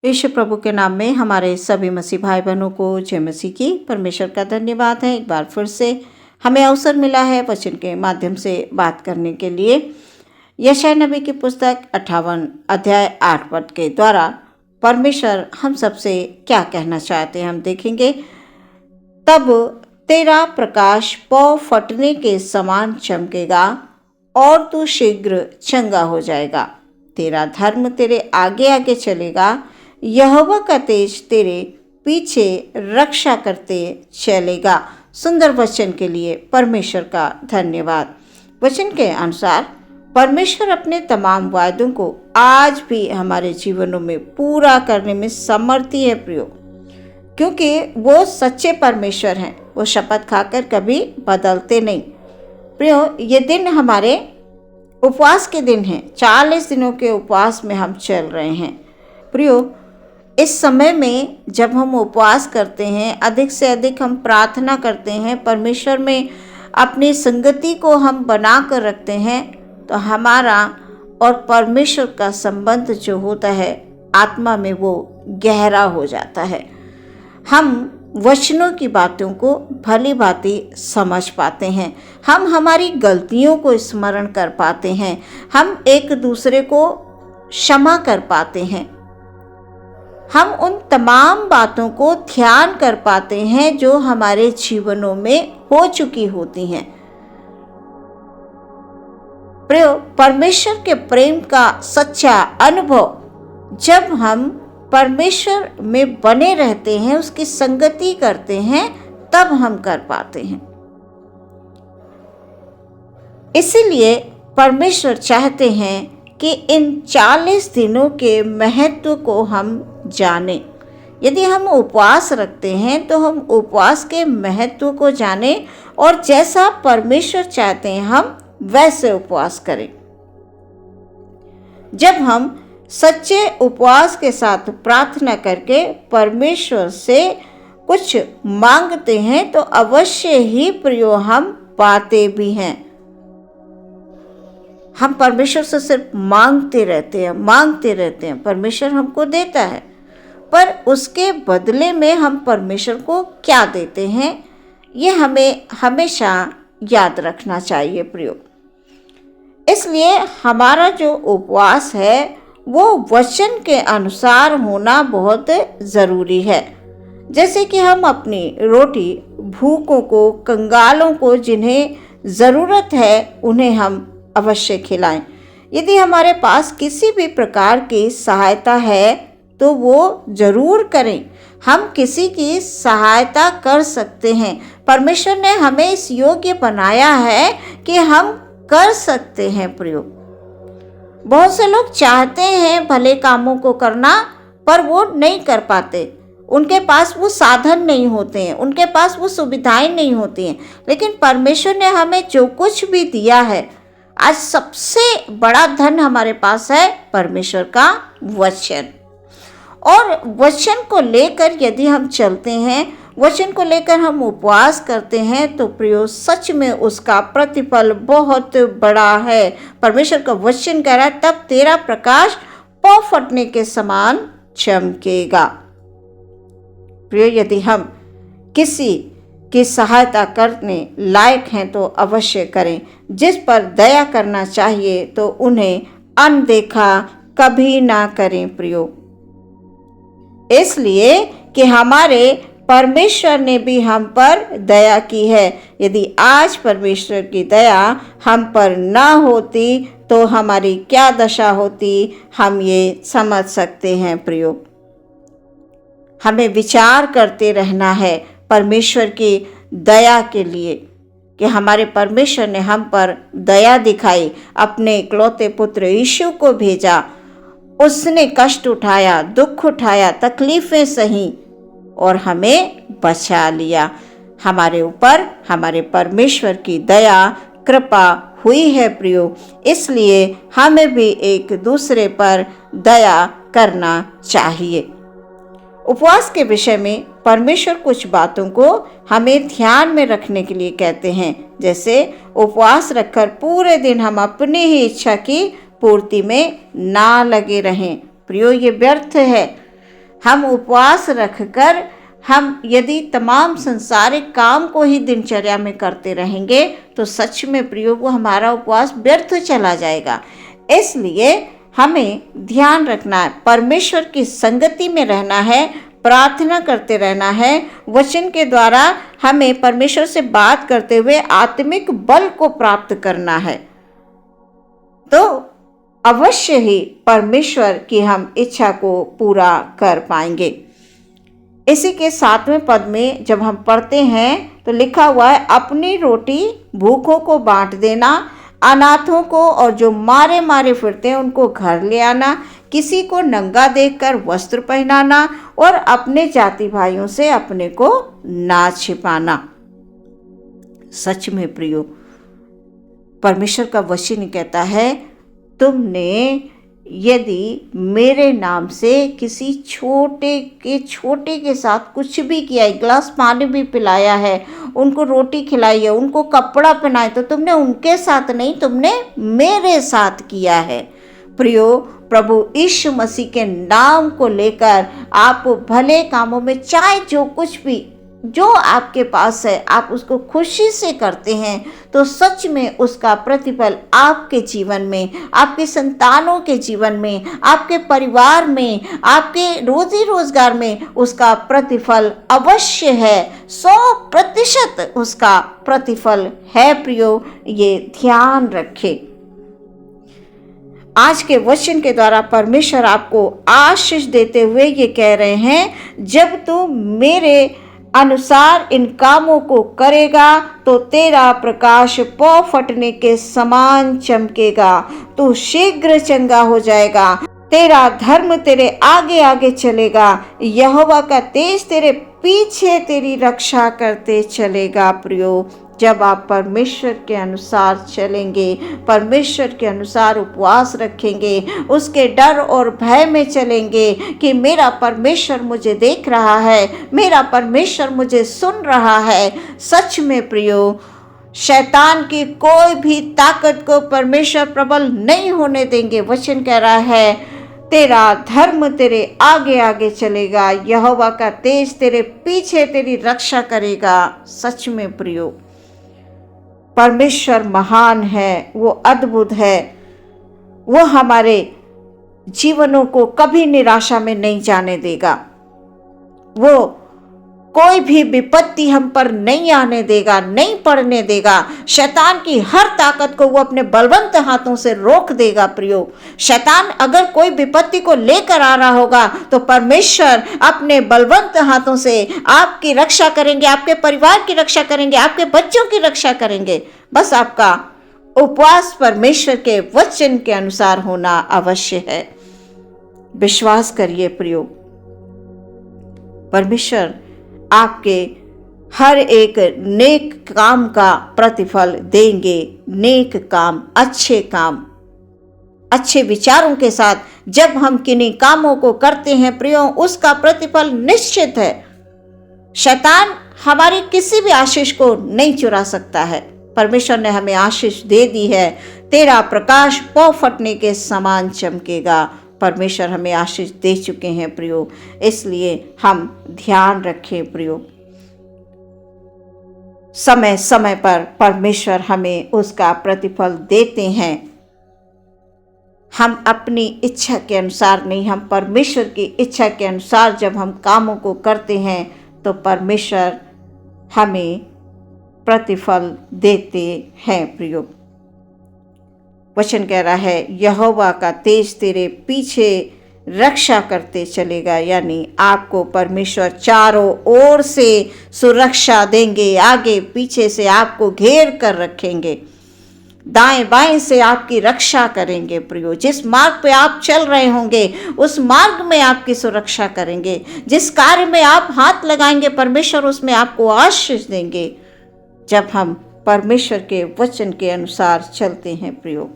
यीशु प्रभु के नाम में हमारे सभी मसीह भाई बहनों को जय मसीह की। परमेश्वर का धन्यवाद है, एक बार फिर से हमें अवसर मिला है वचन के माध्यम से बात करने के लिए। यशायाह नबी की पुस्तक 58 अध्याय 8 पद के द्वारा परमेश्वर हम सबसे क्या कहना चाहते हैं हम देखेंगे। तब तेरा प्रकाश पौ फटने के समान चमकेगा और तू शीघ्र चंगा हो जाएगा। तेरा धर्म तेरे आगे आगे चलेगा, यहोवा का तेज तेरे पीछे रक्षा करते चलेगा। सुंदर वचन के लिए परमेश्वर का धन्यवाद। वचन के अनुसार परमेश्वर अपने तमाम वायदों को आज भी हमारे जीवनों में पूरा करने में समर्थी है प्रियो, क्योंकि वो सच्चे परमेश्वर हैं। वो शपथ खाकर कभी बदलते नहीं। प्रियो, ये दिन हमारे उपवास के दिन हैं। 40 दिनों के उपवास में हम चल रहे हैं। प्रियो, इस समय में जब हम उपवास करते हैं, अधिक से अधिक हम प्रार्थना करते हैं, परमेश्वर में अपनी संगति को हम बना कर रखते हैं, तो हमारा और परमेश्वर का संबंध जो होता है आत्मा में वो गहरा हो जाता है। हम वचनों की बातों को भली भांति समझ पाते हैं। हम हमारी गलतियों को स्मरण कर पाते हैं। हम एक दूसरे को क्षमा कर पाते हैं। हम उन तमाम बातों को ध्यान कर पाते हैं जो हमारे जीवनों में हो चुकी होती हैं। प्रियो, परमेश्वर के प्रेम का सच्चा अनुभव जब हम परमेश्वर में बने रहते हैं, उसकी संगति करते हैं, तब हम कर पाते हैं। इसीलिए परमेश्वर चाहते हैं कि इन 40 दिनों के महत्व को हम जानें। यदि हम उपवास रखते हैं तो हम उपवास के महत्व को जानें और जैसा परमेश्वर चाहते हैं हम वैसे उपवास करें। जब हम सच्चे उपवास के साथ प्रार्थना करके परमेश्वर से कुछ मांगते हैं तो अवश्य ही प्रियो हम पाते भी हैं। हम परमेश्वर से सिर्फ मांगते रहते हैं, परमेश्वर हमको देता है, पर उसके बदले में हम परमेश्वर को क्या देते हैं ये हमें हमेशा याद रखना चाहिए प्रियो। इसलिए हमारा जो उपवास है वो वचन के अनुसार होना बहुत ज़रूरी है। जैसे कि हम अपनी रोटी भूखों को, कंगालों को, जिन्हें ज़रूरत है उन्हें हम अवश्य खिलाएं। यदि हमारे पास किसी भी प्रकार की सहायता है तो वो ज़रूर करें। हम किसी की सहायता कर सकते हैं। परमेश्वर ने हमें इस योग्य बनाया है कि हम कर सकते हैं प्रियो। बहुत से लोग चाहते हैं भले कामों को करना, पर वो नहीं कर पाते। उनके पास वो साधन नहीं होते हैं, उनके पास वो सुविधाएं नहीं होती हैं। लेकिन परमेश्वर ने हमें जो कुछ भी दिया है, आज सबसे बड़ा धन हमारे पास है परमेश्वर का वचन। और वचन को लेकर यदि हम चलते हैं, वचन को लेकर हम उपवास करते हैं, तो प्रियो सच में उसका प्रतिफल बहुत बड़ा है। परमेश्वर का वचन कह रहा है, तब तेरा प्रकाश पौ फटने के समान चमकेगा। प्रियो, यदि हम किसी की सहायता करने लायक हैं तो अवश्य करें। जिस पर दया करना चाहिए तो उन्हें अनदेखा कभी ना करें प्रियो। इसलिए कि हमारे परमेश्वर ने भी हम पर दया की है। यदि आज परमेश्वर की दया हम पर ना होती तो हमारी क्या दशा होती, हम ये समझ सकते हैं प्रियो। हमें विचार करते रहना है परमेश्वर की दया के लिए कि हमारे परमेश्वर ने हम पर दया दिखाई, अपने इकलौते पुत्र यीशु को भेजा। उसने कष्ट उठाया, दुख उठाया, तकलीफें सही और हमें बचा लिया। हमारे ऊपर हमारे परमेश्वर की दया कृपा हुई है प्रियो। इसलिए हमें भी एक दूसरे पर दया करना चाहिए। उपवास के विषय में परमेश्वर कुछ बातों को हमें ध्यान में रखने के लिए कहते हैं। जैसे उपवास रखकर पूरे दिन हम अपनी ही इच्छा की पूर्ति में ना लगे रहें। प्रियो, ये व्यर्थ है। हम उपवास रखकर हम यदि तमाम संसारिक काम को ही दिनचर्या में करते रहेंगे तो सच में प्रियो वो हमारा उपवास व्यर्थ चला जाएगा। इसलिए हमें ध्यान रखना है, परमेश्वर की संगति में रहना है, प्रार्थना करते रहना है। वचन के द्वारा हमें परमेश्वर से बात करते हुए आत्मिक बल को प्राप्त करना है, तो अवश्य ही परमेश्वर की हम इच्छा को पूरा कर पाएंगे। इसी के 7वें पद में जब हम पढ़ते हैं तो लिखा हुआ है, अपनी रोटी भूखों को बांट देना, अनाथों को और जो मारे मारे फिरते हैं उनको घर ले आना, किसी को नंगा देखकर वस्त्र पहनाना और अपने जाति भाइयों से अपने को ना छिपाना। सच में प्रियो, परमेश्वर का वचन कहता है, तुमने यदि मेरे नाम से किसी छोटे के साथ कुछ भी किया, एक गिलास पानी भी पिलाया है, उनको रोटी खिलाई है, उनको कपड़ा पहनाया, तो तुमने उनके साथ नहीं, तुमने मेरे साथ किया है। प्रियो, प्रभु यीशु मसीह के नाम को लेकर आप भले कामों में चाहे जो कुछ भी जो आपके पास है आप उसको खुशी से करते हैं, तो सच में उसका प्रतिफल आपके जीवन में, आपके संतानों के जीवन में, आपके परिवार में, आपके रोजी रोजगार में उसका प्रतिफल अवश्य है। 100% उसका प्रतिफल है। प्रियो, ये ध्यान रखें। आज के वचन के द्वारा परमेश्वर आपको आशीष देते हुए ये कह रहे हैं, जब तू मेरे अनुसार इन कामों को करेगा तो तेरा प्रकाश पौ फटने के समान चमकेगा, तू शीघ्र चंगा हो जाएगा, तेरा धर्म तेरे आगे आगे चलेगा, यहोवा का तेज तेरे पीछे तेरी रक्षा करते चलेगा। प्रियो, जब आप परमेश्वर के अनुसार चलेंगे, परमेश्वर के अनुसार उपवास रखेंगे, उसके डर और भय में चलेंगे कि मेरा परमेश्वर मुझे देख रहा है, मेरा परमेश्वर मुझे सुन रहा है, सच में प्रियो, शैतान की कोई भी ताकत को परमेश्वर प्रबल नहीं होने देंगे। वचन कह रहा है, तेरा धर्म तेरे आगे आगे चलेगा, यहोवा का तेज तेरे पीछे तेरी रक्षा करेगा। सच में प्रियो, परमेश्वर महान है, वो अद्भुत है, वो हमारे जीवनों को कभी निराशा में नहीं जाने देगा, वो कोई भी विपत्ति हम पर नहीं आने देगा, नहीं पड़ने देगा। शैतान की हर ताकत को वो अपने बलवंत हाथों से रोक देगा। प्रियो, शैतान अगर कोई विपत्ति को लेकर आ रहा होगा तो परमेश्वर अपने बलवंत हाथों से आपकी रक्षा करेंगे, आपके परिवार की रक्षा करेंगे, आपके बच्चों की रक्षा करेंगे। बस आपका उपवास परमेश्वर के वचन के अनुसार होना अवश्य है। विश्वास करिए प्रियो, परमेश्वर आपके हर एक नेक काम का प्रतिफल देंगे। नेक काम, अच्छे विचारों के साथ जब हम किन्हीं कामों को करते हैं प्रियो, उसका प्रतिफल निश्चित है। शैतान हमारी किसी भी आशीष को नहीं चुरा सकता है। परमेश्वर ने हमें आशीष दे दी है, तेरा प्रकाश पौ फटने के समान चमकेगा। परमेश्वर हमें आशीष दे चुके हैं प्रियो, इसलिए हम ध्यान रखें प्रियो। समय समय पर परमेश्वर हमें उसका प्रतिफल देते हैं। हम अपनी इच्छा के अनुसार नहीं, हम परमेश्वर की इच्छा के अनुसार जब हम कामों को करते हैं तो परमेश्वर हमें प्रतिफल देते हैं प्रियो। वचन कह रहा है, यहोवा का तेज तेरे पीछे रक्षा करते चलेगा, यानी आपको परमेश्वर चारों ओर से सुरक्षा देंगे, आगे पीछे से आपको घेर कर रखेंगे, दाएं बाएं से आपकी रक्षा करेंगे प्रियो। जिस मार्ग पे आप चल रहे होंगे उस मार्ग में आपकी सुरक्षा करेंगे, जिस कार्य में आप हाथ लगाएंगे परमेश्वर उसमें आपको आशीष देंगे, जब हम परमेश्वर के वचन के अनुसार चलते हैं प्रियो।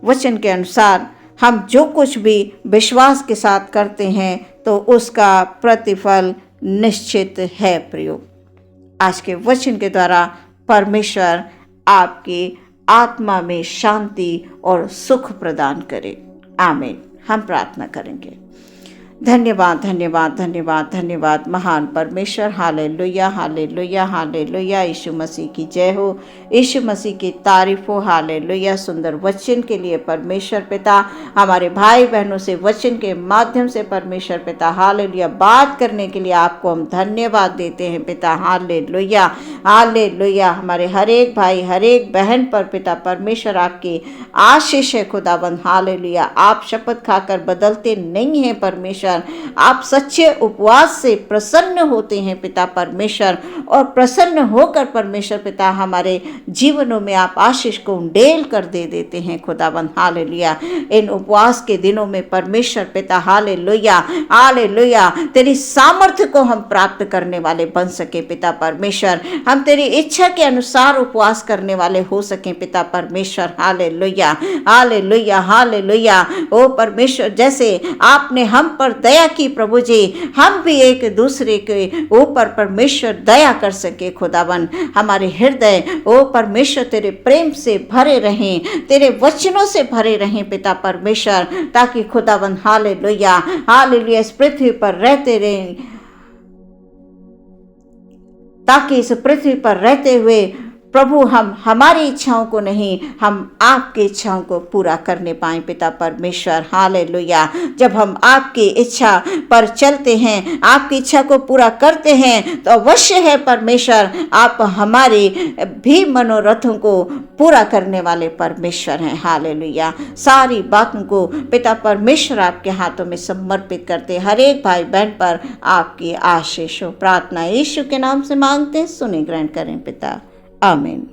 वचन के अनुसार हम जो कुछ भी विश्वास के साथ करते हैं तो उसका प्रतिफल निश्चित है प्रियो। आज के वचन के द्वारा परमेश्वर आपकी आत्मा में शांति और सुख प्रदान करे। आमीन। हम प्रार्थना करेंगे। धन्यवाद धन्यवाद धन्यवाद धन्यवाद महान परमेश्वर। Hallelujah hallelujah hallelujah. यीशु मसीह की जय हो, यीशु मसीह की तारीफ हो। हालेलुया। सुंदर वचन के लिए परमेश्वर पिता, हमारे भाई बहनों से वचन के माध्यम से परमेश्वर पिता हालेलुया बात करने के लिए आपको हम धन्यवाद देते हैं पिता। Hallelujah hallelujah. हमारे हर एक भाई हर एक बहन पर पिता परमेश्वर आपकी आशीष है खुदाबंद। हालेलुया। आप शपथ खाकर बदलते नहीं हैं परमेश्वर, आप सच्चे उपवास से प्रसन्न होते हैं पिता परमेश्वर, और प्रसन्न होकर परमेश्वर पिता हमारे जीवनों में आप आशीष को उंडेल कर दे देते हैं खुदाबंद। हालेलुया। इन उपवास के दिनों में परमेश्वर पिता हालेलुया हालेलुया तेरी सामर्थ्य को हम प्राप्त करने वाले बन सके पिता परमेश्वर। हम तेरी इच्छा के अनुसार उपवास करने वाले हो सके पिता परमेश्वर। Hallelujah hallelujah hallelujah. ओ परमेश्वर, जैसे आपने हम पर दया की प्रभु जी, हम भी एक दूसरे के ऊपर परमेश्वर दया कर सके खुदावन। हमारे हृदय ओ परमेश्वर तेरे प्रेम से भरे रहें, तेरे वचनों से भरे रहें पिता परमेश्वर, ताकि खुदावन हालेलुया हालेलुया इस पृथ्वी पर रहते रहें, ताकि इस पृथ्वी पर रहते हुए प्रभु हम हमारी इच्छाओं को नहीं, हम आपकी इच्छाओं को पूरा करने पाएं पिता परमेश्वर। हालेलुया। जब हम आपकी इच्छा पर चलते हैं, आपकी इच्छा को पूरा करते हैं, तो अवश्य है परमेश्वर आप हमारे भी मनोरथों को पूरा करने वाले परमेश्वर हैं। हालेलुया। सारी बातों को पिता परमेश्वर आपके हाथों में समर्पित करते हर एक भाई बहन पर आपकी आशीष हो। प्रार्थना यीशु के नाम से मांगते, सुने ग्रहण करें पिता। आमीन।